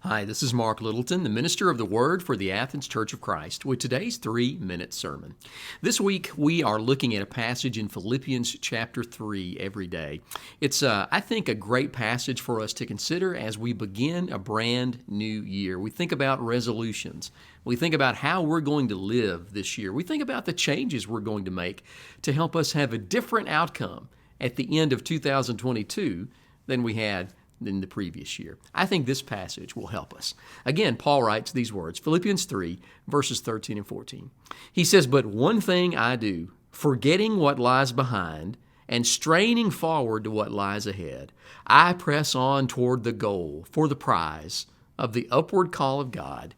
Hi, this is Mark Littleton, the minister of the Word for the Athens Church of Christ, with today's 3-minute sermon. This week, we are looking at a passage in Philippians chapter 3 every day. It's, I think, a great passage for us to consider as we begin a brand new year. We think about resolutions. We think about how we're going to live this year. We think about the changes we're going to make to help us have a different outcome at the end of 2022 than we had in the previous year. I think this passage will help us. Again, Paul writes these words, Philippians 3, verses 13 and 14. He says, "But one thing I do, forgetting what lies behind and straining forward to what lies ahead, I press on toward the goal for the prize of the upward call of God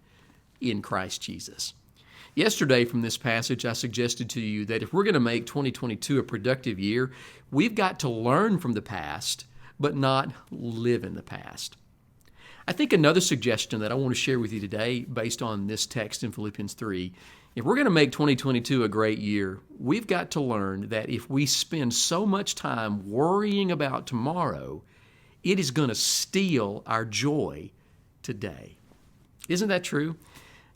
in Christ Jesus." Yesterday from this passage, I suggested to you that if we're going to make 2022 a productive year, we've got to learn from the past but not live in the past. I think another suggestion that I want to share with you today, based on this text in Philippians 3, if we're going to make 2022 a great year, we've got to learn that if we spend so much time worrying about tomorrow, it is going to steal our joy today. Isn't that true?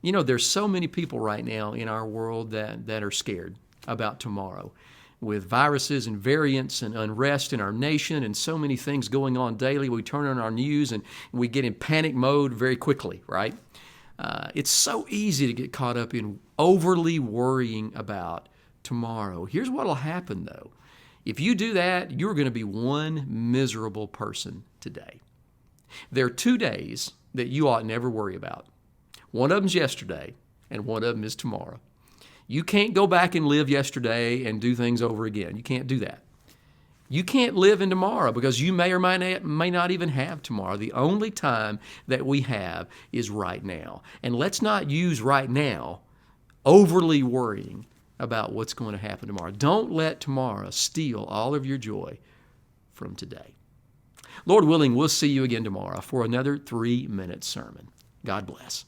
You know, there's so many people right now in our world that are scared about tomorrow. With viruses and variants and unrest in our nation and so many things going on daily, we turn on our news and we get in panic mode very quickly, right? It's so easy to get caught up in overly worrying about tomorrow. Here's what will happen, though. If you do that, you're going to be one miserable person today. There are 2 days that you ought never worry about. One of them's yesterday, and one of them is tomorrow. You can't go back and live yesterday and do things over again. You can't do that. You can't live in tomorrow because you may or may not even have tomorrow. The only time that we have is right now. And let's not use right now overly worrying about what's going to happen tomorrow. Don't let tomorrow steal all of your joy from today. Lord willing, we'll see you again tomorrow for another 3-minute sermon. God bless.